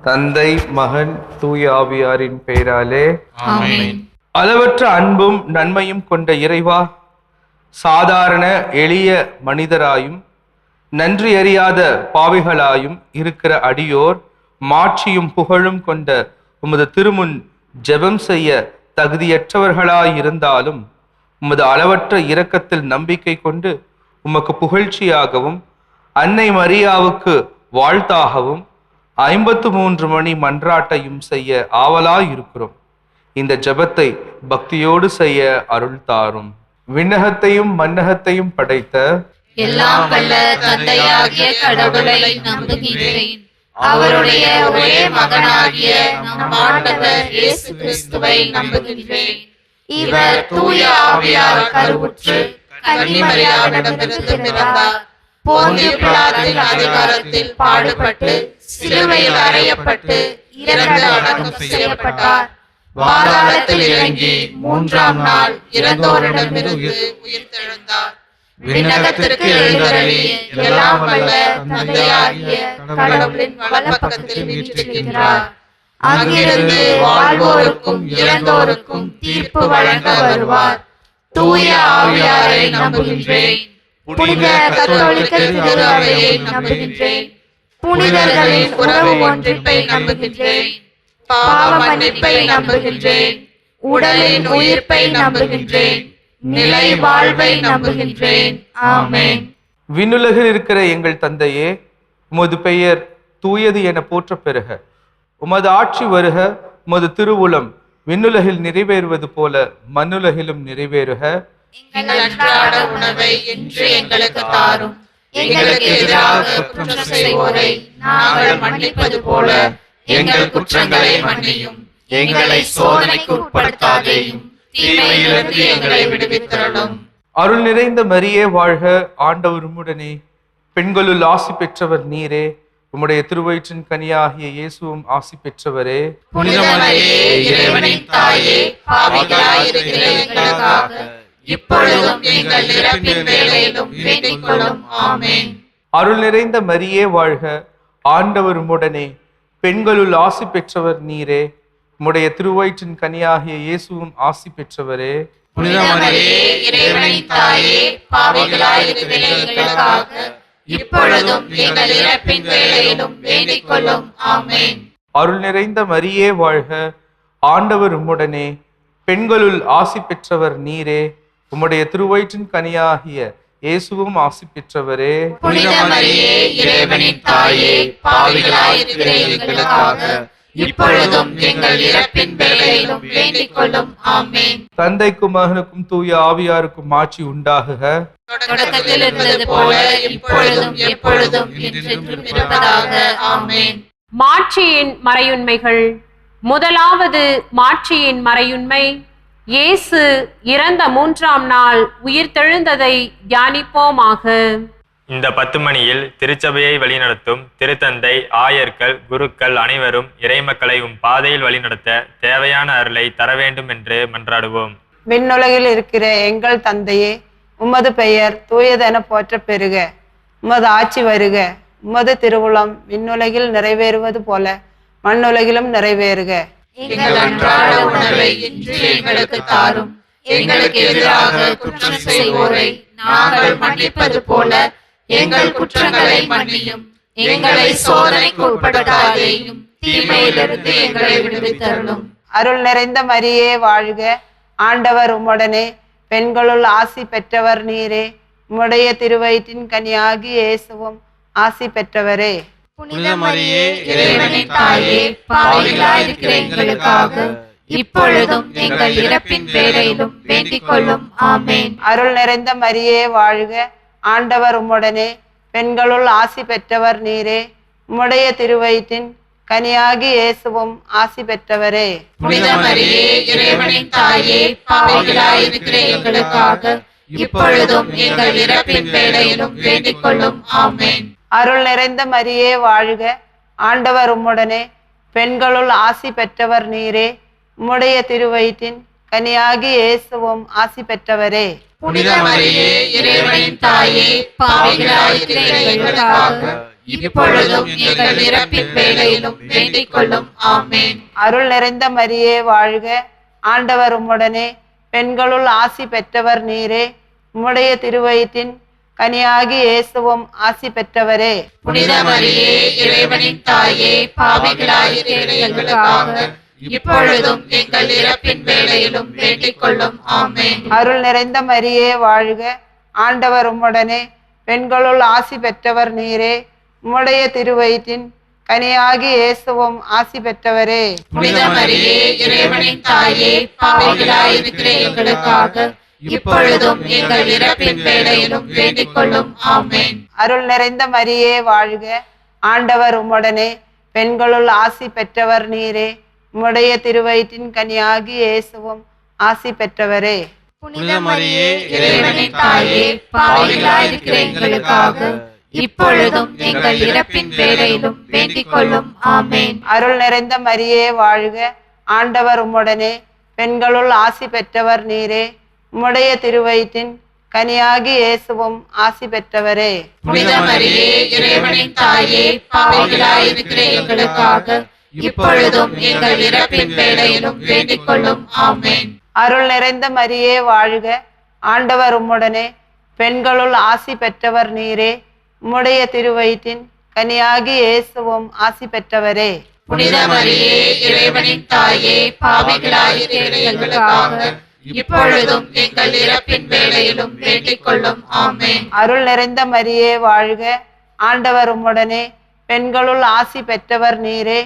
தந்தை, மகன், தூய ஆவியாரின் பெயராலே ஆமென். அளவற்ற அன்பும் நன்மையும் கொண்ட இறைவா, சாதாரண எளிய மனிதராயும் நன்றி அறியாத பாவிகளாயும் இருக்கிற அடியோர் மாட்சியும் புகழும் கொண்ட உமது திருமுன் ஜெபம் செய்ய தகுதியற்றவர்களாயிருந்தாலும் உமது அளவற்ற இரக்கத்தில் நம்பிக்கை கொண்டு உமக்கு புகழ்ச்சியாகவும் அன்னை மரியாவுக்கு வாழ்த்தாகவும் 53 மணி மன்றாட்டையும் செய்ய ஆவலாயிருக்கிறோம். இந்த ஜெபத்தை பக்தியோடு செய்ய அருள் தாரும். விண்ணகத்தையும் மன்னகத்தையும் படைத்த எல்லாம் வல்ல தந்தையாகிய கடவுளை நம்புகின்றேன். அவருடைய ஒரே மகனாகிய நம் ஆண்டவர் இயேசு கிறிஸ்துவை நம்புகின்றேன். இவர் தூய ஆவியால் கருவுற்று கன்னிமரியாவிடமிருந்து பிறந்தார். போந்திய பிலாத்தின் அதிகாரத்தில் பாடுபட்டு சிலுவையில் அறையப்பட்டு இறந்து அடக்கம் செய்யப்பட்டார். பாதாளத்தில் இறங்கி 3ஆம் நாள் இறந்தோரிடமிருந்து உயிர்த்தெழுந்தார். விண்ணகத்திற்கு எழுந்தருளி எல்லாம் வல்ல தந்தையாகிய கடவுளின் வலப்பக்கத்தில் வீற்றிருக்கிறார். அங்கிருந்து வாழ்வோருக்கும் இறந்தோருக்கும் தீர்ப்பு வழங்க வருவார். தூய ஆவியாரை நம்புகின்றேன். புனித கத்தோலிக்க திரு அவையை நம்புகின்றேன். புனிதர்களின் உறவு ஒன்றிப்பை நம்புகின்றேன். பாவ மன்னிப்பை நம்புகின்றேன். உடலின் உயிர்ப்பை நம்புகின்றேன். நிலை வாழ்வை நம்புகின்றேன். ஆமென். விண்ணுலகில் இருக்கிற எங்கள் தந்தையே, உமது பெயர் தூயது என போற்ற பெறுக. உமது ஆட்சி வருக. உமது திருவுளம் விண்ணுலகில் நிறைவேறுவது போல மண்ணுலகிலும் நிறைவேறுக. எங்கள் அன்றாட உணவை இன்று எங்களுக்கு தாரும். எங்களுக்கு எதிராக குற்றம் செய்வோரை நாங்கள் மன்னிப்பது போல எங்கள் குற்றங்களை மன்னியும். எங்களை சோதனைக்கு உட்படுத்தாதேயும், தீமையிலிருந்து எங்களை விடுவித்தருளும். அருள் நிறைந்த மரியே வாழ்க. ஆண்டவர் உம்முடனே. பெண்களுள் ஆசி பெற்றவர் நீரே. உம்முடைய திருவயிற்றின் கனியாகிய இயேசுவும் ஆசி பெற்றவரே. புனித மரியே, இறைவனின் தாயே, பாவிகளாயிருக்கிற எங்களுக்காக இப்பொழுதும் எங்கள் இறப்பின் வேளையிலும் வேண்டிக் கொள்ளும். ஆமென். அருள் நிறைந்த மரியே வாழ்க. ஆண்டவர் உம்முடனே. பெண்களுள் ஆசி பெற்றவர் நீரே. உம்முடைய திருவயிற்றின் கனியாகிய இயேசுவும் ஆசி பெற்றவரே. புனித மரியே, இறைவனின் தாயே, பாவிகளாயிருக்கிற எங்களுக்காக இப்பொழுதும் எங்கள் இறப்பின் வேளையிலும் வேண்டிக் கொள்ளும். ஆமென். அருள் நிறைந்த மரியே வாழ்க. ஆண்டவர் உம்முடனே. பெண்களுள் ஆசி பெற்றவர் நீரே. உம்முடைய திருவயிற்றின் கனியாகிய இயேசுவும் ஆசி பெற்றவரே. புனித மரியே, இறைவனின் தாயே, பாவிகளாயிருக்கிற எங்களுக்காக இப்பொழுதும் எங்கள் இறப்பின் வேளையிலும் வேண்டிக் கொள்ளும். ஆமென். தந்தைக்கும் மகனுக்கும் தூய ஆவியாருக்கும் ஆட்சி உண்டாகுக. தொடக்கத்தில் இருந்தது போல இப்பொழுதும் எப்பொழுதும் என்றென்றும் இருப்பதாக. ஆமென். மாட்சியின் மறையுண்மைகள். முதலாவது மாட்சியின் மறையுண்மை, இயேசு இறந்த 3ஆம் நாள் உயிர்த்தெழுந்ததை தியானிப்போமாக. இந்த 10 மணியில் திருச்சபையை வழிநடத்தும் திருத்தந்தை, ஆயர்கள், குருக்கள் அனைவரும் இறைமக்களை பாதையில் வழிநடத்த தேவையான அருளை தர வேண்டும் என்று மன்றாடுவோம். விண்ணுலகில் இருக்கிற எங்கள் தந்தையே, உமது பெயர் தூயதென போற்ற பெறுக. உமது ஆட்சி வருக. உமது திருவுளம் விண்ணுலகில் நிறைவேறுவது போல மண்ணுலகிலும் நிறைவேறுக. எங்கள் அன்றாட உணவை இன்று எங்களுக்கு தாரும். எங்களுக்கு எதிராக குற்றம் செய்வோரை நாங்கள் மன்னிப்பது போல எங்கள் குற்றங்களை மன்னியும். எங்களை சோதனைக்கு உட்படுத்தாதேயும், தீமையிலிருந்து எங்களை விடுவித்தருளும். அருள் நிறைந்த மரியே வாழ்க. ஆண்டவர் உம்முடனே. பெண்களுள் ஆசி பெற்றவர் நீரே. உம்முடைய திருவயிற்றின் கனியாகி இயேசுவும் ஆசி பெற்றவரே. புனித மரியே, இறைவனின் தாயே, பாவிகளாயிருக்கிற எங்களுக்காக இப்பொழுதும் எங்கள் இறப்பின் வேளையிலும் வேண்டிக் கொள்ளும். ஆமென். அருள் நிறைந்த மரியே வாழ்க. ஆண்டவர் உம்முடனே. பெண்களுள் ஆசி பெற்றவர் நீரே. உம்முடைய திருவயிற்றின் கனியாகி இயேசுவும் ஆசி பெற்றவரே. புனித மரியே, இறைவனின் தாயே, பாவிகளாயிருக்கிற எங்களுக்காக இப்பொழுதும் எங்கள் இறப்பின் வேளையிலும் வேண்டிக் கொள்ளும். ஆமென். அருள் நிறைந்த மரியே வாழ்க. ஆண்டவர் உம்முடனே. பெண்களுள் ஆசி பெற்றவர் நீரே. உம்முடைய திருவயிற்றின் கனியாகி இயேசுவும் ஆசி பெற்றவரே. புனித மரியே, இறைவனின் தாயே, பாவிகளாயிருக்கிற எங்களுக்காக இப்பொழுதும் எங்கள் இறப்பின் வேளையிலும் வேண்டிக் கொள்ளும். ஆமென். அருள் நிறைந்த மரியே வாழ்க, ஆண்டவர் உம்முடனே, பெண்களுள் ஆசி பெற்றவர் நீரே, உம்முடைய திருவயிற்றின் கனியாகி இயேசுவும் ஆசி பெற்றவரே. புனித மரியே, இறைவனின் தாயே, பாவிகளாயிருக்கிற எங்களுக்காக இப்பொழுதும் எங்கள் இறப்பின் வேளையிலும் வேண்டிக் கொள்ளும். ஆமென். அருள் நிறைந்த மரியே வாழ்க, ஆண்டவர் உம்முடனே, பெண்களுள் ஆசி பெற்றவர் நீரே, உம்முடைய திருவயிற்றின் கனியாகி இயேசுவும் ஆசி பெற்றவரே. புனித மரியே, இறைவனின் தாயே, பாவிகளாயிருக்கிற எங்களுக்காக இப்பொழுதும் எங்கள் இறப்பின் வேளையிலும் வேண்டிக் கொள்ளும். ஆமென். அருள் நிறைந்த மரியே வாழ்க, ஆண்டவர் உம்முடனே, பெண்களுள் ஆசி பெற்றவர் நீரே, உம்முடைய திருவயிற்றின் கனியாகி இயேசுவும் ஆசி பெற்றவரே. புனித மரியே, இறைவனின் தாயே, பாவிகளாயிருக்கிற எங்களுக்காக இப்பொழுதும் எங்கள் இறப்பின் வேளையிலும் வேண்டிக் கொள்ளும். ஆமென். அருள் நிறைந்த மரியே வாழ்க, ஆண்டவர் உம்முடனே, பெண்களுள் ஆசி பெற்றவர் நீரே, உம்முடைய திருவயிற்றின் கனியாகி இயேசுவும் ஆசி பெற்றவரே. புனித மரியே, இறைவனின் தாயே, பாவிகளாயிருக்கிற எங்களுக்காக இப்பொழுதும் எங்கள் இறப்பின் வேளையிலும் வேண்டிக் கொள்ளும். ஆமென். அருள் நிறைந்த மரியே வாழ்க, ஆண்டவர் உம்முடனே, பெண்களுள் ஆசி பெற்றவர் நீரே, உம்முடைய திருவயிற்றின் கனியாகி இயேசுவும் ஆசி பெற்றவரே. புனித மரியே, இறைவனின் தாயே, பாவிகளாயிருக்கிற எங்களுக்காக இப்பொழுதும் எங்கள் இறப்பின் வேளையிலும் வேண்டிக் கொள்ளும். ஆமென். அருள் நிறைந்த மரியே வாழ்க, ஆண்டவர் உம்முடனே, பெண்களுள் ஆசி பெற்றவர் நீரே,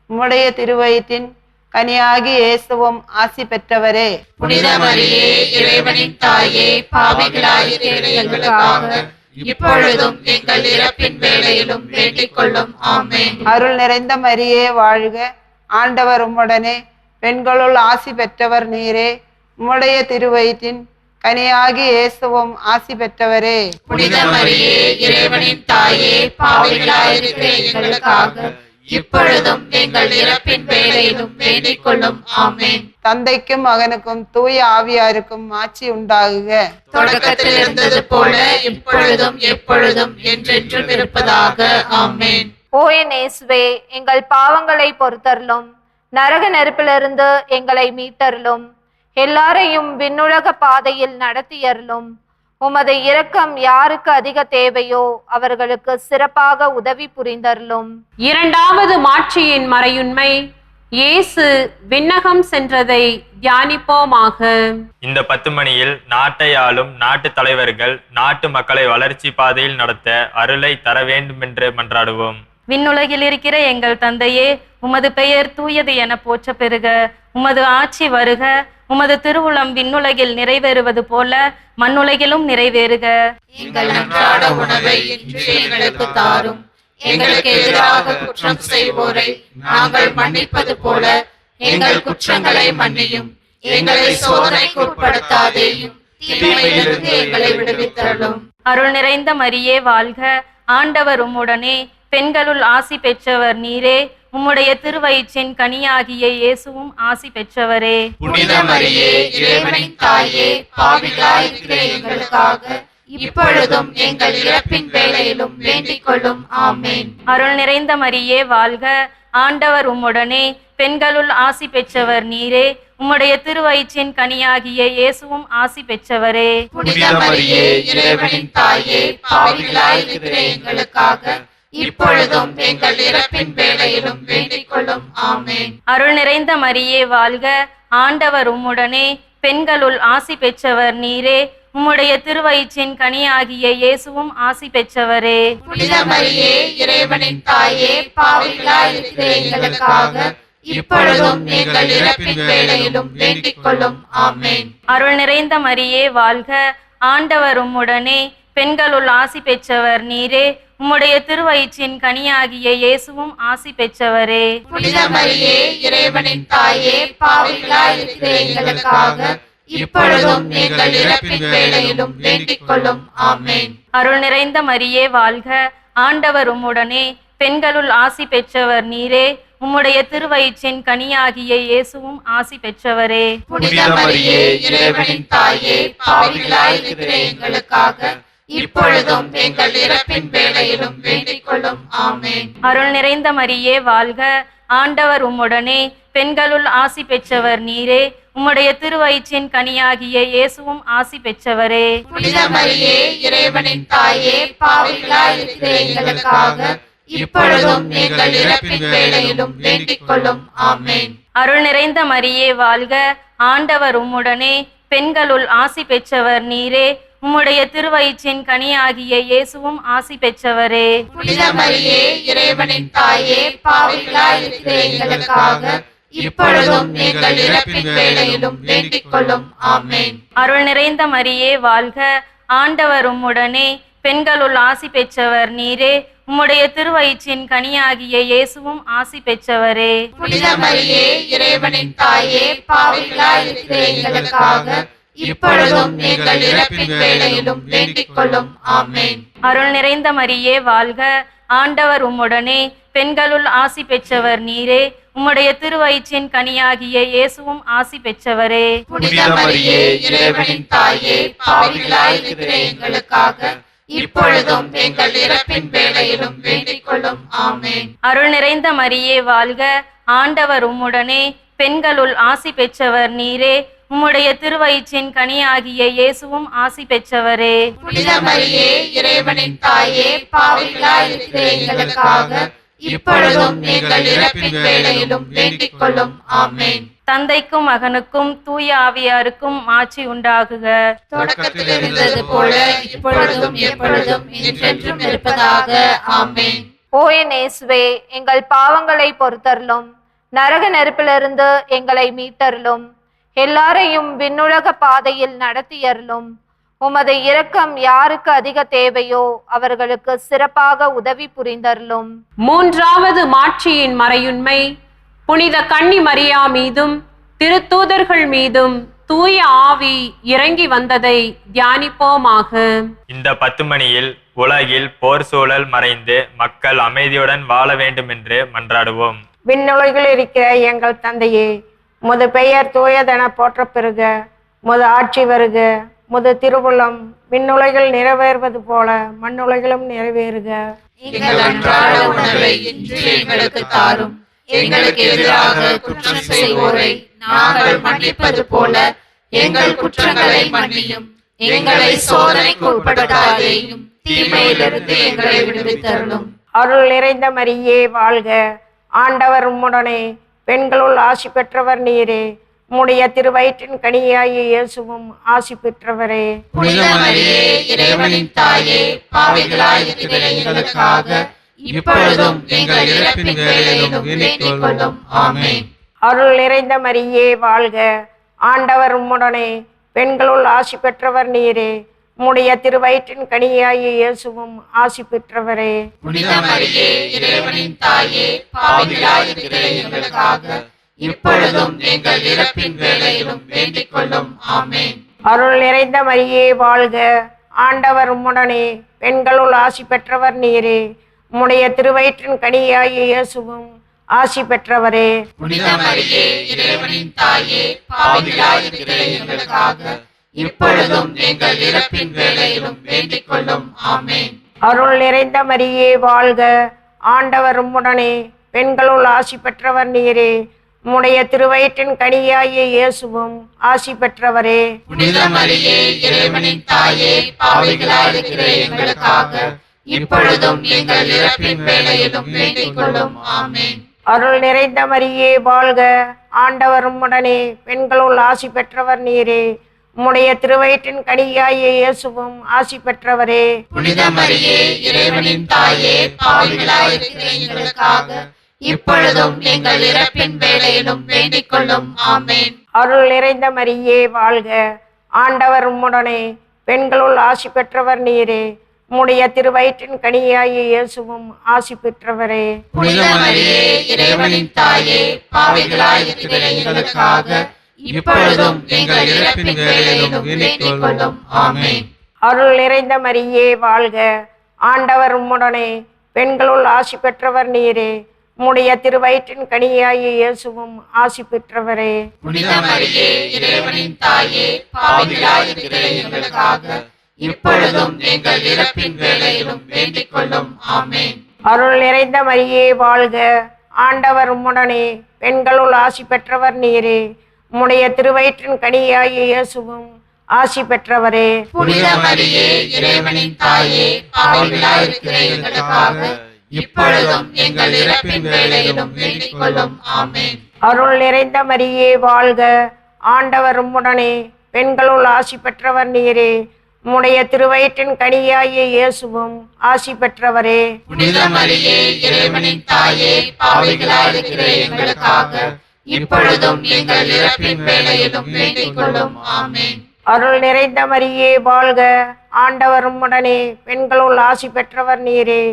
உம்முடைய திருவயிற்றின் கனியாகி இயேசுவும் ஆசி பெற்றவரே. புனித மரியே, இறைவனின் தாயே, பாவிகளாயிருக்கிற எங்களுக்காக இப்பொழுதும் எங்கள் இறப்பின் வேளையிலும் வேண்டிக் கொள்ளும். ஆமென். அருள் நிறைந்த மரியே வாழ்க, ஆண்டவர் உம்முடனே, பெண்களுள் ஆசி பெற்றவர் நீரே, உம்முடைய திருவயிற்றின் கனியாகி இயேசுவும் ஆசி பெற்றவரே. புனித மரியே, இறைவனின் தாயே, பாவிகளாயிருக்கிற எங்களுக்காக இப்பொழுதும் எங்கள் இறப்பின் வேளையிலும் வேண்டிக் கொள்ளும். ஆமென். தந்தைக்கும் மகனுக்கும் தூய ஆவியாருக்கும் ஆட்சி உண்டாகுக. தொடக்கத்தில் இருந்தது போல இப்பொழுதும் எப்பொழுதும் என்றென்றும் இருப்பதாக. ஆமென். ஓ என் இயேசுவே, எங்கள் பாவங்களை பொறுத்தருளும், நரக நெருப்பிலிருந்து எங்களை மீட்டருளும், எல்லாரையும் விண்ணுலக பாதையில் நடத்தியருளும். உமது இரக்கம் யாருக்கு அதிக தேவையோ அவர்களுக்கு சிறப்பாக உதவி புரிந்தருளும். இரண்டாவது மாட்சியின் மறையுண்மை, இயேசு விண்ணகம் சென்றதை தியானிப்போமாக. இந்த 10 மணியில் நாட்டை ஆளும் நாட்டு தலைவர்கள் நாட்டு மக்களை வளர்ச்சி பாதையில் நடத்த அருளை தர வேண்டுமென்று மன்றாடுவோம். விண்ணுலகில் இருக்கிற எங்கள் தந்தையே, உமது பெயர் தூயது என போற்ற பெறுக. உமது ஆட்சி வருக. உமது திருவுளம் விண்ணுலகில் நிறைவேறுவது போல மண்ணுலகிலும் நிறைவேறுக. எங்கள் அன்றாட உணவை இன்று எங்களுக்கு தாரும். எங்களுக்கு எதிராக குற்றம் செய்வோரை நாங்கள் மன்னிப்பது போல எங்கள் குற்றங்களை மன்னியும். எங்களை சோதனைக்கு உட்படுத்தாதேயும், தீமையிலிருந்து எங்களை விடுவித்தருளும். அருள் நிறைந்த மரியே வாழ்க, ஆண்டவர் உம்முடனே, பெண்களுள் ஆசி பெற்றவர் நீரே, உம்முடைய திருவயிற்றின் கனியாகிய இயேசுவும் ஆசி பெற்றவரே. புனித மரியே, இறைவனின் தாயே, பாவிகளாயிருக்கிற எங்களுக்காக இப்பொழுதும் எங்கள் இறப்பின் வேளையிலும் வேண்டிக் கொள்ளும். ஆமென். அருள் நிறைந்த மரியே வாழ்க, ஆண்டவர் உம்முடனே, பெண்களுள் ஆசி பெற்றவர் நீரே, உம்முடைய திருவயிற்றின் கனியாகிய இயேசுவும் ஆசி பெற்றவரே. புனித மரியே, இறைவனின் தாயே, பாவிகளாயிருக்கிற எங்களுக்காக இப்பொழுதும் எங்கள் இறப்பின் வேளையிலும் வேண்டிக் கொள்ளும். ஆமென். அருள் நிறைந்த மரியே வாழ்க, ஆண்டவர் உம்முடனே, பெண்களுள் ஆசி பெற்றவர் நீரே, உம்முடைய திருவயிற்றின் கனியாகிய இயேசுவும் ஆசி பெற்றவரே. புனித மரியே, இறைவனின் தாயே, பாவிகளாயிருக்கிற எங்களுக்காக இப்பொழுதும் எங்கள் இறப்பின் வேளையிலும் வேண்டிக் கொள்ளும். ஆமென். அருள் நிறைந்த மரியே வாழ்க, ஆண்டவர் உம்முடனே, பெண்களுள் ஆசி பெற்றவர் நீரே, உம்முடைய திருவயிற்றின் கனியாகிய இயேசுவும் ஆசி பெற்றவரே. புனித மரியே, இறைவனின் தாயே, பாவிகளாயிருக்கிற எங்களுக்காக இப்பொழுதும் எங்கள் இறப்பின் வேளையிலும் வேண்டிக் கொள்ளும். ஆமென். அருள் நிறைந்த மரியே வாழ்க, ஆண்டவர் உம்முடனே, பெண்களுள் ஆசி பெற்றவர் நீரே, உம்முடைய திருவயிற்றின் கனியாகிய இயேசுவும் ஆசி பெற்றவரே. புனித மரியே, இறைவனின் தாயே, பாவிகளாயிருக்கிற எங்களுக்காக இப்பொழுதும் எங்கள் இறப்பின் வேளையிலும் வேண்டிக் கொள்ளும். ஆமென். அருள் நிறைந்த மரியே வாழ்க, ஆண்டவர் உம்முடனே, பெண்களுள் ஆசி பெற்றவர் நீரே, உம்முடைய திருவயிற்றின் கனியாகிய இயேசுவும் ஆசி பெற்றவரே. புனித மரியே, இறைவனின் தாயே, பாவிகளாய் இருக்கிற எங்களுக்காக இப்பொழுதும் எங்கள் இறப்பின் வேளையிலும் வேண்டிக் கொள்ளும். ஆமென். அருள் நிறைந்த மரியே வாழ்க, ஆண்டவர் உம்முடனே, பெண்களுள் ஆசி பெற்றவர் நீரே, உம்முடைய திருவயிற்றின் கனியாகிய இயேசுவும் ஆசி பெற்றவரே. புனித மரியே, இறைவனின் தாயே, பாவிகளாய் இருக்கிற எங்களுக்காக இப்பொழுதும் எங்கள் இறப்பின் வேளையிலும் வேண்டிக் கொள்ளும். ஆமென். அருள் நிறைந்த மரியே வாழ்க, ஆண்டவர் உம்முடனே, பெண்களுள் ஆசி பெற்றவர் நீரே, உம்முடைய திருவயிற்றின் கனியாகிய இயேசுவும் ஆசி பெற்றவரே. புனித மரியே, இறைவனின் தாயே, பாவிகளாய் இருக்கிற எங்களுக்காக இப்பொழுதும் எங்கள் இறப்பின் வேளையிலும் வேண்டிக் கொள்ளும். ஆமென். அருள் நிறைந்த மரியே வாழ்க, ஆண்டவர் உம்முடனே, பெண்களுள் ஆசி பெற்றவர் நீரே, உம்முடைய திருவயிற்றின் கனியாகிய இயேசுவும் ஆசி பெற்றவரே. புனித மரியே, இறைவனின் தாயே, பாவிகளாய் இருக்கிற எங்களுக்காக இப்பொழுதும் எங்கள் இறப்பின் வேளையிலும் வேண்டிக் கொள்ளும். ஆமென். அருள் நிறைந்த மரியே வாழ்க, ஆண்டவர் உம்முடனே, பெண்களுள் ஆசி பெற்றவர் நீரே, உம்முடைய திருவயிற்றின் கனியாகிய இயேசுவும் ஆசி பெற்றவரே. புனித மரியே, இறைவனின் தாயே, பாவிகளாய் இருக்கிற எங்களுக்காக இப்பொழுதும் எங்கள் இறப்பின் வேளையிலும் வேண்டிக் கொள்ளும். ஆமென். தந்தைக்கும் மகனுக்கும் தூய ஆவியாருக்கும் ஆட்சி உண்டாகுக. தொடக்கத்தில் இருந்தது போல இப்பொழுதும் எப்பொழுதும் என்றென்றும் இருப்பதாக. ஆமென். ஓ என் இயேசுவே, எங்கள் பாவங்களை பொறுத்தருளும், நரக நெருப்பிலிருந்து எங்களை மீட்டருளும், எல்லாரையும் விண்ணுலக பாதையில் நடத்தியருளும். உமது இரக்கம் யாருக்கு அதிக தேவையோ அவர்களுக்கு சிறப்பாக உதவி புரிந்தருளும். மூன்றாவது மாட்சியின் மறையுண்மை புனித கன்னி மரியா மீதும் திருத்தூதர்கள் மீதும் தூய ஆவி இறங்கி வந்ததை தியானிப்போமாக. இந்த 10 மணியில் உலகில் போர் சூழல் மறைந்து மக்கள் அமைதியுடன் வாழ வேண்டும் என்று மன்றாடுவோம். விண்ணுலகில் இருக்கிற எங்கள் தந்தையே, உமது பெயர் தூயதென போற்றப் பெறுக. உமது ஆட்சி வருக. உமது திருவுளம் விண்ணுலகில் நிறைவேறுவது போல மண்ணுலகிலும் நிறைவேறுக. எங்கள் அன்றாட உணவை இன்று எங்களுக்கு தாரும். எங்களுக்கு எதிராக குற்றம் செய்வோரை நாங்கள் மன்னிப்பது போல எங்கள் குற்றங்களை மன்னியும். எங்களை சோதனைக்கு உட்படுத்தாதேயும், தீமையிலிருந்து எங்களை விடுவித்தருளும். அருள் நிறைந்த மரியே வாழ்க, ஆண்டவர் உம்முடனே, பெண்களுள் ஆசி பெற்றவர் நீரே, உம்முடைய திருவயிற்றின் கனியாகிய இயேசுவும் ஆசி பெற்றவரே. புனித மரியே, இறைவனின் தாயே, பாவிகளாய் இருக்கிற எங்களுக்காக இப்பொழுதும் எங்கள் இறப்பின் வேளையிலும் வேண்டிக் கொள்ளும். ஆமென். அருள் நிறைந்த மரியே வாழ்க, ஆண்டவர் உம்முடனே, பெண்களுள் ஆசி பெற்றவர் நீரே, உம்முடைய திருவயிற்றின் கனியாகிய இயேசுவும் ஆசி பெற்றவரே. புனித மரியே, இறைவனின் தாயே, பாவிகளாய் இருக்கிற எங்களுக்காக இப்பொழுதும் எங்கள் இறப்பின் வேளையிலும் வேண்டிக் கொள்ளும். ஆமென். அருள் நிறைந்த மரியே வாழ்க, ஆண்டவர் உம்முடனே, பெண்களுள் ஆசி பெற்றவர் நீரே, உம்முடைய திருவயிற்றின் கனியாகிய இயேசுவும் ஆசி பெற்றவரே. புனித மரியே, இறைவனின் தாயே, பாவிகளாய் இருக்கிற எங்களுக்காக இப்பொழுதும் எங்கள் இறப்பின் வேளையிலும் வேண்டிக் கொள்ளும். ஆமென். அருள் நிறைந்த மரியே வாழ்க, ஆண்டவர் உம்முடனே, பெண்களுள் ஆசி பெற்றவர் நீரே, உம்முடைய திருவயிற்றின் கனியாகிய இயேசுவும் ஆசி பெற்றவரே. புனித மரியே, இறைவனின் தாயே, பாவிகளாய் இருக்கிற எங்களுக்காக இப்பொழுதும் எங்கள் இறப்பின் வேளையிலும் வேண்டிக் கொள்ளும். ஆமென். அருள் நிறைந்த மரியே வாழ்க, ஆண்டவர் உம்முடனே, பெண்களுள் ஆசி பெற்றவர் நீரே, உம்முடைய திருவயிற்றின் கனியாகிய இயேசுவும் ஆசி பெற்றவரே. புனித மரியே, இறைவனின் தாயே, பாவிகளாய் இருக்கிற எங்களுக்காக இப்பொழுதும் எங்கள் இறப்பின் வேளையிலும் வேண்டிக் கொள்ளும். ஆமென். அருள் நிறைந்த மரியே வாழ்க, ஆண்டவர் உம்முடனே, பெண்களுள் ஆசி பெற்றவர் நீரே, உம்முடைய திருவயிற்றின் கனியாகிய இயேசுவும் ஆசி பெற்றவரே. புனித மரியே, இறைவனின் தாயே, பாவிகளாய் இருக்கிற எங்களுக்காக இப்பொழுதும் எங்கள் இறப்பின் வேளையிலும் வேண்டிக் கொள்ளும். ஆமென். அருள் நிறைந்த மரியே வாழ்க, ஆண்டவர் உம்முடனே, பெண்களுள் ஆசி பெற்றவர் நீரே, உம்முடைய திருவயிற்றின் கனியாகிய இயேசுவும் ஆசி பெற்றவரே. புனித மரியே, இறைவனின் தாயே, பாவிகளாய் இருக்கிற எங்களுக்காக இப்பொழுதும் எங்கள் இறப்பின் வேளையிலும் வேண்டிக் கொள்ளும். ஆமென். அருள் நிறைந்த மரியே வாழ்க, ஆண்டவர் உம்முடனே, பெண்களுள் ஆசி பெற்றவர் நீரே. உம்முடைய திருவயிற்றின் கனியாகிய இயேசுவும் ஆசி பெற்றவரே. புனித மரியே, இறைவனின் தாயே, பாவிகளாயிருக்கிற எங்களுக்காக இப்பொழுதும் எங்கள் இறப்பின் வேளையிலும் வேண்டிக் கொள்ளும். ஆமென். அருள் நிறைந்த மரியே வாழ்க, ஆண்டவர் உம்முடனே, பெண்களுள் ஆசி பெற்றவர் நீரே. உம்முடைய திருவயிற்றின் கனியாகிய இயேசுவும் ஆசி பெற்றவரே. புனித மரியே, இறைவனின் தாயே, பாவிகளாயிருக்கிற எங்களுக்காக இப்பொழுதும் எங்கள் இறப்பின் வேளையிலும் வேண்டிக் கொள்ளும். ஆமென். அருள் நிறைந்த மரியே வாழ்க, ஆண்டவர் உம்முடனே, பெண்களுள் ஆசி பெற்றவர் நீரே.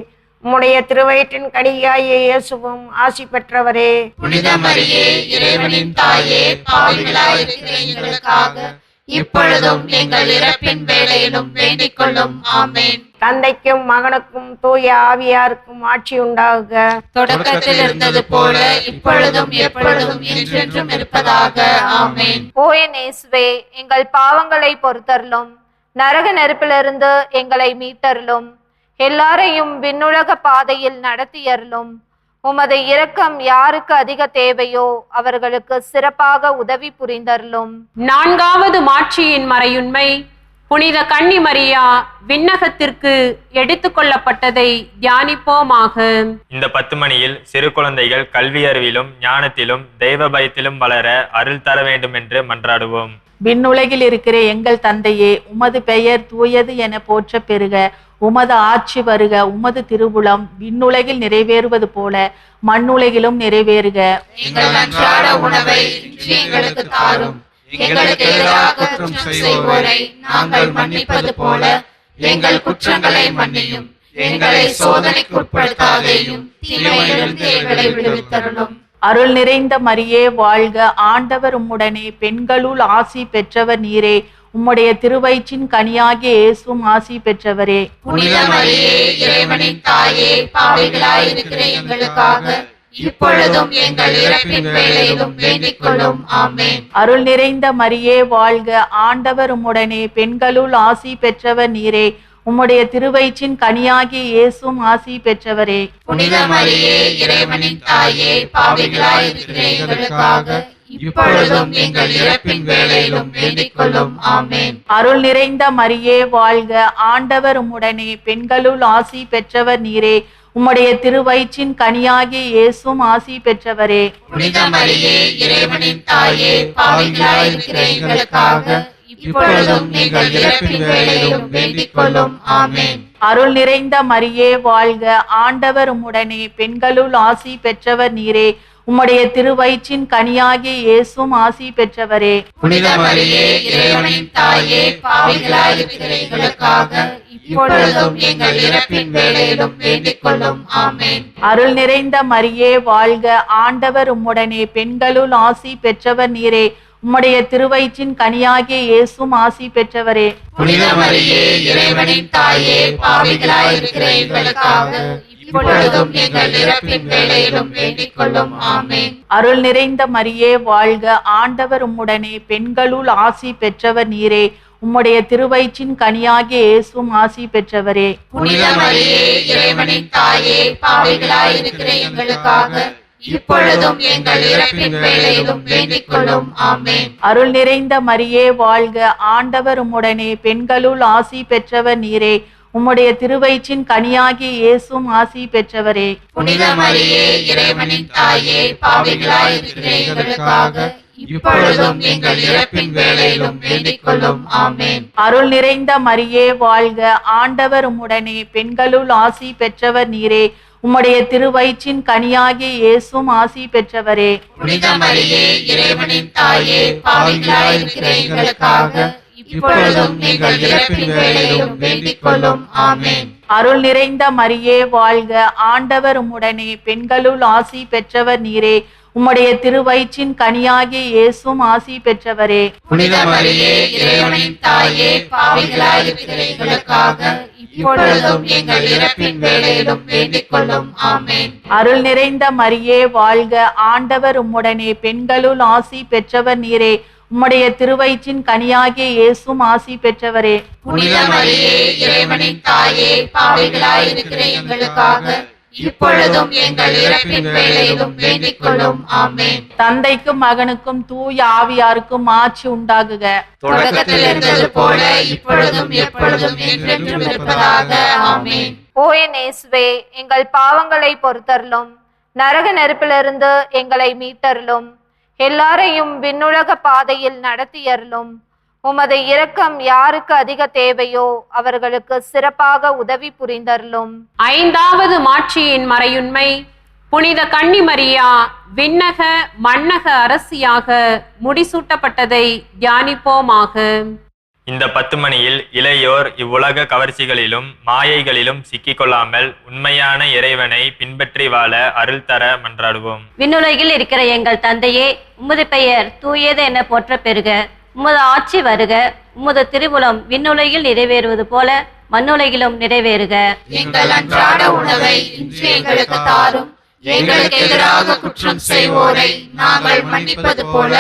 உம்முடைய திருவயிற்றின் கனியாகிய இயேசுவும் ஆசி பெற்றவரே. புனித மரியே, இறைவனின் தாயே, பாவிகளாயிருக்கிற எங்களுக்காக இப்பொழுதும் எங்கள் இறப்பின் வேளையிலும் வேண்டிக் கொள்ளும். ஆமென். தந்தைக்கும் மகனுக்கும் தூய ஆவியாருக்கும் ஆட்சி உண்டாகுக. தொடக்கத்தில் இருந்தது போல இப்பொழுதும் எப்பொழுதும் என்றென்றும் இருப்பதாக. ஆமென். ஓ என் இயேசுவே, எங்கள் பாவங்களை பொறுத்தருளும், நரக நெருப்பிலிருந்து எங்களை மீட்டருளும், எல்லாரையும் விண்ணுலக பாதையில் நடத்தியருளும். உமது இரக்கம் யாருக்கு அதிக தேவையோ அவர்களுக்கு சிறப்பாக உதவி புரிந்தருளும். நான்காவது மாட்சியின் மறையுண்மை, புனித கன்னி மரியா விண்ணகத்திற்கு எடுத்துக்கொள்ளப்பட்டதை தியானிப்போமாக. இந்த 10 மணியில் சிறு குழந்தைகள் கல்வி அறிவிலும் ஞானத்திலும் தெய்வ பயத்திலும் வளர அருள் தர வேண்டும் என்று மன்றாடுவோம். விண்ணுலகில் இருக்கிற எங்கள் தந்தையே, உமது பெயர் தூயது என போற்ற பெறுக. உமது ஆட்சி வருக. உமது திருவுளம் விண்ணுலகில் நிறைவேறுவது போல மண்ணுலகிலும் நிறைவேறுக. எங்கள் அன்றாட உணவை இன்று எங்களுக்கு தாரும். எங்களுக்கு எதிராக குற்றம் செய்வோரை நாங்கள் மன்னிப்பது போல எங்கள் குற்றங்களை மன்னியும். எங்களை சோதனைக்கு உட்படுத்தாதேயும், தீமையிலிருந்து எங்களை விடுவித்தருளும். அருள் நிறைந்த மரியே வாழ்க, ஆண்டவர் உம்முடனே, பெண்களுள் ஆசி பெற்றவர் நீரே. உம்முடைய திருவயிற்றின் கனியாகிய இயேசுவும் ஆசி பெற்றவரே. புனித மரியே, இறைவனின் தாயே, பாவிகளாயிருக்கிற எங்களுக்காக இப்பொழுதும் எங்கள் இறப்பின் வேளையிலும் வேண்டிக் கொள்ளும். ஆமென். அருள் நிறைந்த மரியே வாழ்க, ஆண்டவர் உம்முடனே, பெண்களுள் ஆசி பெற்றவர் நீரே. உம்முடைய திருவயிற்றின் கனியாகிய இயேசுவும் ஆசி பெற்றவரே. புனித மரியே, இறைவனின் தாயே, பாவிகளாயிருக்கிற எங்களுக்காக இப்பொழுதும் எங்கள் இறப்பின் வேளையிலும் வேண்டிக் கொள்ளும். ஆமென். அருள் நிறைந்த மரியே வாழ்க, ஆண்டவர் உம்முடனே, பெண்களுள் ஆசி பெற்றவர் நீரே. உம்முடைய திருவயிற்றின் கனியாகிய இயேசுவும் ஆசி பெற்றவரே. புனித மரியே, இறைவனின் தாயே, பாவிகளாயிருக்கிற எங்களுக்காக இப்பொழுதும் எங்கள் இறப்பின் வேளையிலும் வேண்டிக் கொள்ளும். ஆமென். அருள் நிறைந்த மரியே வாழ்க, ஆண்டவர் உம்முடனே, பெண்களுள் ஆசி பெற்றவர் நீரே. உம்முடைய திருவயிற்றின் கனியாகிய இயேசுவும் ஆசி பெற்றவரே. புனித மரியே, இறைவனின் தாயே, பாவிகளாயிருக்கிற எங்களுக்காக இப்பொழுதும் எங்கள் இறப்பின் வேளையிலும் வேண்டிக் கொள்ளும். ஆமென். அருள் நிறைந்த மரியே வாழ்க, ஆண்டவர் உம்முடனே, பெண்களுள் ஆசி பெற்றவர் நீரே. உம்முடைய திருவயிற்றின் கனியாகிய இயேசுவும் ஆசி பெற்றவரே. புனித மரியே, இறைவனின் தாயே, பாவிகளாயிருக்கிற எங்களுக்காக இப்பொழுதும் எங்கள் இறப்பின் வேளையிலும் வேண்டிக் கொள்ளும். ஆமென். அருள் நிறைந்த மரியே வாழ்க, ஆண்டவர் உம்முடனே, பெண்களுள் ஆசி பெற்றவர் நீரே. உம்முடைய திருவயிற்றின் கனியாகிய இயேசுவும் ஆசி பெற்றவரே. புனித மரியே, இறைவனின் தாயே, பாவிகளாயிருக்கிற எங்களுக்காக இப்பொழுதும் எங்கள் இறப்பின் வேளையிலும் வேண்டிக் கொள்ளும். ஆமென். அருள் நிறைந்த மரியே வாழ்க, ஆண்டவர் உம்முடனே, பெண்களுள் ஆசி பெற்றவர் நீரே. உம்முடைய திருவயிற்றின் கனியாகிய இயேசுவும் ஆசி பெற்றவரே. புனித மரியே, இறைவனின் தாயே, பாவிகளாயிருக்கிற எங்களுக்காக இப்பொழுதும் எங்கள் இறப்பின் வேளையிலும் வேண்டிக் கொள்ளும். ஆமென். அருள் நிறைந்த மரியே வாழ்க, ஆண்டவர் உம்முடனே, பெண்களுள் ஆசி பெற்றவர் நீரே. உம்முடைய திருவயிற்றின் கனியாகிய இயேசுவும் ஆசி பெற்றவரே. புனித மரியே, இறைவனின் தாயே, பாவிகளாயிருக்கிற எங்களுக்காக இப்பொழுதும் எங்கள் இறப்பின் வேளையிலும் வேண்டிக் கொள்ளும். ஆமென். அருள் நிறைந்த மரியே வாழ்க, ஆண்டவர் உம்முடனே, பெண்களுள் ஆசி பெற்றவர் நீரே. உம்முடைய திருவயிற்றின் கனியாகிய இயேசுவும் ஆசி பெற்றவரே. புனித மரியே, இறைவனின் தாயே, பாவிகளாயிருக்கிற எங்களுக்காக இப்பொழுதும் எங்கள் இறப்பின் வேளையிலும் வேண்டிக் கொள்ளும். ஆமென். அருள் நிறைந்த மரியே வாழ்க, ஆண்டவர் உம்முடனே, பெண்களுள் ஆசி பெற்றவர் நீரே. உம்முடைய திருவயிற்றின் கனியாகிய இயேசுவும் ஆசி பெற்றவரே. புனித மரியே, இறைவனின் தாயே, பாவிகளாய் இருக்கிற எங்களுக்காக இப்பொழுதும் எங்கள் இறப்பின் வேளையிலும் வேண்டிக் கொள்ளும். ஆமென். தந்தைக்கும் மகனுக்கும் தூய ஆவியாருக்கும் ஆட்சி உண்டாகுக. தொடக்கத்தில் இருந்தது போல இப்பொழுதும் எப்பொழுதும் என்றென்றும் இருப்பதாக. ஆமென். ஓ என் இயேசுவே, எங்கள் பாவங்களை பொறுத்தருளும், நரக நெருப்பிலிருந்து எங்களை மீட்டருளும், எல்லாரையும் விண்ணுலக பாதையில் நடத்தியருளும். உமது இரக்கம் யாருக்கு அதிக தேவையோ அவர்களுக்கு சிறப்பாக உதவி புரிந்தருளும். ஐந்தாவது மாட்சியின் மறையுண்மை, புனித கன்னிமரியா விண்ணக மண்ணக அரசியாக முடிசூட்டப்பட்டதை தியானிப்போமாக. இந்த 10 மணியில் இளையோர் இவ்வுலக கவர்ச்சிகளிலும் மாயைகளிலும் சிக்கிக்கொள்ளாமல் உண்மையான இறைவனை பின்பற்றி வாழ அருள் தர மன்றாடுவோம். விண்ணுலகில் இருக்கிற எங்கள் தந்தையே, உமது பெயர் தூயது என போற்ற பெறுக. உமது ஆட்சி வருக. உமது திருவுளம் விண்ணுலகில் நிறைவேறுவது போல மண்ணுலகிலும் நிறைவேறுக. எங்கள் அன்றாட உணவை இன்று எங்களுக்கு தாரும். எங்களுக்கு எதிராக குற்றம் செய்வோரை நாங்கள் மன்னிப்பது போல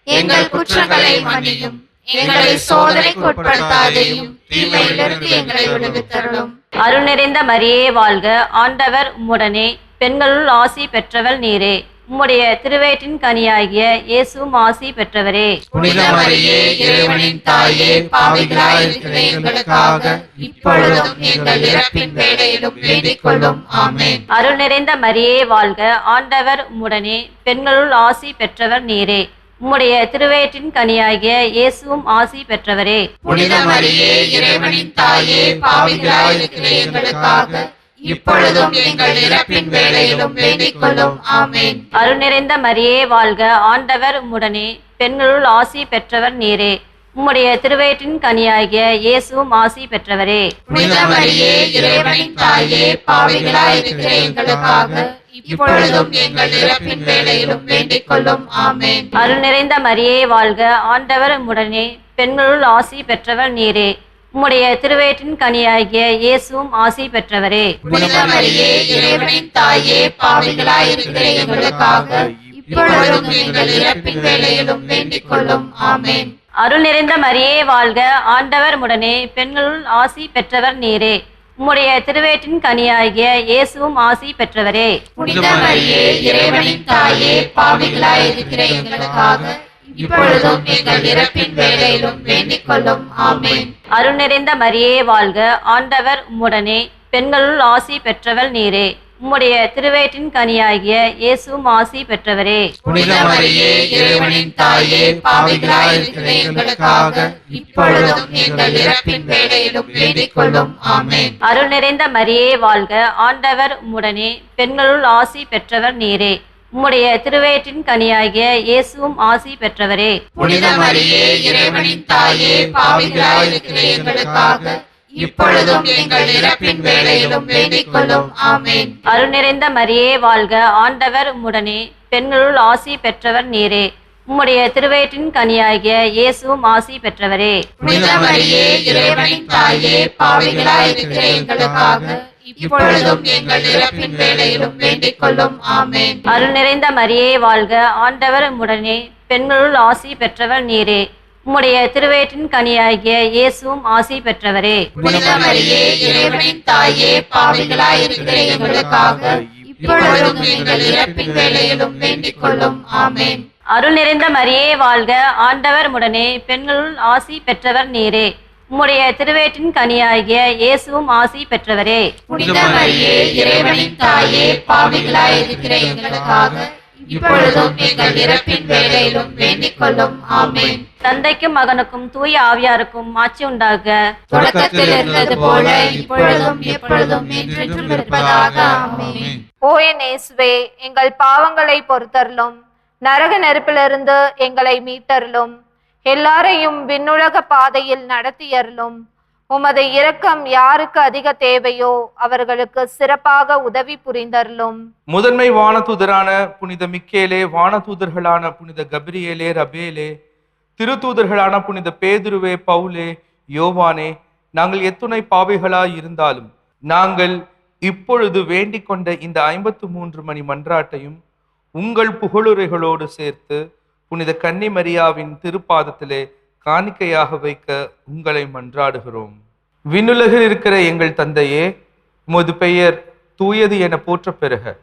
எங்கள் குற்றங்களை மன்னியும். எங்களை சோதனைக்கு உட்படுத்தாதேயும், தீமையிலிருந்து எங்களை விடுவித்தருளும். அருள் நிறைந்த மரியே வாழ்க. ஆண்டவர் உம்முடனே, பெண்களுள் ஆசி பெற்றவள் நீரே. உம்முடைய திருவயிற்றின் கனியாகிய இயேசுவும் ஆசி பெற்றவரே. புனித மரியே, இறைவனின் தாயே, பாவிகளாய் இருக்கிற எங்களுக்காக இப்பொழுதும் எங்கள் இறப்பின் வேளையிலும் வேண்டிக் கொள்ளும். ஆமென். அருள் நிறைந்த மரியே வாழ்க. ஆண்டவர் உம்முடனே, பெண்களுள் ஆசி பெற்றவர் நீரே. உம்முடைய திருவயிற்றின் கனியாகிய இயேசுவும் ஆசி பெற்றவரே. புனித மரியே, இறைவனின் தாயே, பாவிகளாய் இருக்கிற எங்களுக்காக இப்பொழுதும் எங்கள் இறப்பின் வேளையிலும் வேண்டிக் கொள்ளும். ஆமென். அருள் நிறைந்த மரியே வாழ்க. ஆண்டவர் உம்முடனே, பெண்களுள் ஆசி பெற்றவர் நீரே. உம்முடைய திருவயிற்றின் கனியாகிய இயேசுவும் ஆசி பெற்றவரே. புனித மரியே, இறைவனின் தாயே, பாவிகளாய் இருக்கிற எங்களுக்காக இப்பொழுதும் எங்கள் இறப்பின் வேளையிலும் வேண்டிக் கொள்ளும். ஆமென். அருள் நிறைந்த மரியே வாழ்க. ஆண்டவர் உம்முடனே, பெண்களுள் ஆசி பெற்றவர் நீரே. உம்முடைய திருவயிற்றின் கனியாகிய இயேசுவும் ஆசி பெற்றவரே. புனித மரியே, இறைவனின் தாயே, பாவிகளாய் இருக்கிற எங்களுக்காக இப்பொழுதும் எங்கள் இறப்பின் வேளையிலும் வேண்டிக் கொள்ளும். ஆமென். அருள் நிறைந்த மரியே வாழ்க. ஆண்டவர் உம்முடனே, பெண்களுள் ஆசி பெற்றவர் நீரே. உம்முடைய திருவயிற்றின் கனியாகிய இயேசுவும் ஆசி பெற்றவரே. புனித மரியே, இறைவனின் தாயே, பாவிகளாய் இருக்கிற எங்களுக்காக இப்பொழுதும் எங்கள் இறப்பின் வேளையிலும் வேண்டிக் கொள்ளும். ஆமென். அருள் நிறைந்த மரியே வாழ்க. ஆண்டவர் உம்முடனே, பெண்களுள் ஆசி பெற்றவள் நீரே. உம்முடைய திருவயிற்றின் கனியாகிய இயேசுவும் ஆசி பெற்றவரே. புனித மரியே, இறைவனின் தாயே, பாவிகளாய் இருக்கிற எங்களுக்காக இப்பொழுதும் எங்கள் இறப்பின் வேளையிலும் வேண்டிக் கொள்ளும். ஆமென். அருள் நிறைந்த மரியே வாழ்க. ஆண்டவர் உம்முடனே, பெண்களுள் ஆசி பெற்றவர் நீரே. உம்முடைய திருவயிற்றின் கனியாகிய இயேசுவும் ஆசி பெற்றவரே. புனித மரியே, இறைவனின் தாயே, பாவிகளாய் இருக்கிற எங்களுக்காக இப்பொழுதும் எங்கள் இறப்பின் வேளையிலும் வேண்டிக் கொள்ளும். ஆமென். அருள் நிறைந்த மரியே வாழ்க. ஆண்டவர் உம்முடனே, பெண்களுள் ஆசி பெற்றவர் நீரே. உம்முடைய திருவயிற்றின் கனியாகிய இயேசுவும் ஆசி பெற்றவரே. புனித மரியே, இறைவனின் தாயே, பாவிகளாய் இருக்கிற எங்களுக்காக இப்பொழுதும் எங்கள் இறப்பின் வேளையிலும் வேண்டிக் கொள்ளும். ஆமென். அருள் நிறைந்த மரியே வாழ்க. ஆண்டவர் உம்முடனே, பெண்களுள் ஆசி பெற்றவர் நீரே. உம்முடைய திருவயிற்றின் கனியாகிய இயேசுவும் ஆசி பெற்றவரே. புனித மரியே, இறைவனின் தாயே, பாவிகளாய் இருக்கிற எங்களுக்காக இப்பொழுதும் எங்கள் இறப்பின் வேளையிலும் வேண்டிக் கொள்ளும். ஆமென். அருள் நிறைந்த மரியே வாழ்க. ஆண்டவர் உம்முடனே, பெண்களுள் ஆசி பெற்றவர் நீரே. உம்முடைய திருவயிற்றின் கனியாகிய இயேசுவும் ஆசி பெற்றவரே. புனித மரியே, இறைவனின் தாயே, பாவிகளாய் இருக்கிற எங்களுக்காக இப்பொழுதும் எங்கள் இறப்பின் வேளையிலும் வேண்டிக் கொள்ளும். ஆமென். தந்தைக்கும் மகனுக்கும் தூய ஆவியாருக்கும் ஆட்சி உண்டாக. தொடக்கத்தில் இருந்தது போல இப்பொழுதும் எப்பொழுதும் என்றென்றும் இருப்பதாக. ஆமென். ஓ என் இயேசுவே, எங்கள் பாவங்களை பொறுத்தருளும், நரக நெருப்பிலிருந்து எங்களை மீட்டருளும், எல்லாரையும் விண்ணுலக பாதையில் நடத்தியருளும். உமது இரக்கம் யாருக்கு அதிக தேவையோ அவர்களுக்கு சிறப்பாக உதவி புரிந்தருளும். முதன்மை வானதூதரான புனித மிக்கேலே, வானதூதர்களான புனித கபிரியேலே, ரபேலே, திருத்தூதர்களான புனித பேதுருவே, பவுலே, யோவானே, நாங்கள் எத்துணை பாவிகளாய் இருந்தாலும் நாங்கள் இப்பொழுது வேண்டிக் கொண்ட இந்த 53 மணி மன்றாட்டையும் உங்கள் புகழுரைகளோடு சேர்த்து புனித கன்னி மரியாவின் திருப்பாதத்திலே காணிக்கையாக வைக்க உங்களை மன்றாடுகிறோம். விண்ணுலகில் இருக்கிற எங்கள் தந்தையே, உமது பெயர் தூயது என போற்ற பெறுக.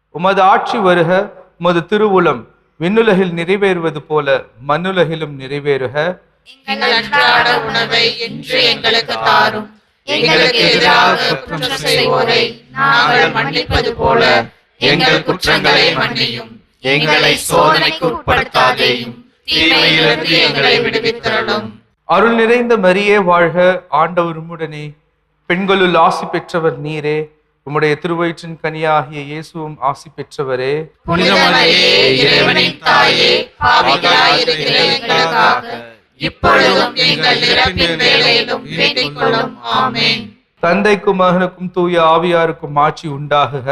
உமது ஆட்சி வருக. உமது திருவுளம் விண்ணுலகில் நிறைவேறுவது போல மண்ணுலகிலும் நிறைவேறுக. எங்கள் அன்றாட உணவை இன்று எங்களுக்கு தாரும். எங்களுக்கு எதிராக குற்றம் செய்வோரை நாங்கள் மன்னிப்பது போல எங்கள் குற்றங்களை மன்னியும். எங்களை சோதனைக்கு உட்படுத்தாதேயும், தீமையிலிருந்து எங்களை விடுவித்தருளும். அருள் நிறைந்த மரியே வாழ்க. ஆண்டவர் உம்முடனே, பெண்களுள் ஆசி பெற்றவர் நீரே. உம்முடைய திருவயிற்றின் கனியாகிய இயேசுவும் ஆசி பெற்றவரே. புனித மரியே, இறைவனின் தாயே, பாவிகளாயிருக்கிற எங்களுக்காக இப்பொழுதும் எங்கள் இறப்பின் வேளையிலும் வேண்டிக் கொள்ளும். ஆமென். தந்தைக்கும் மகனுக்கும் தூய ஆவியாருக்கும் ஆட்சி உண்டாகுக.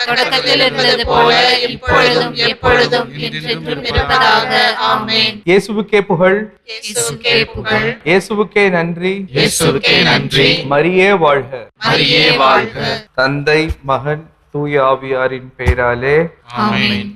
தொடக்கத்தில் இருந்தது போல இப்பொழுதும் எப்பொழுதும் என்றென்றும் இருப்பதாக. ஆமென். இயேசுவுக்கே புகழ். இயேசுவுக்கே புகழ். இயேசுவுக்கே நன்றி. இயேசுவுக்கே நன்றி. மரியே வாழ்க. மரியே வாழ்க. தந்தை, மகன், தூய ஆவியாரின் பெயராலே ஆமென்.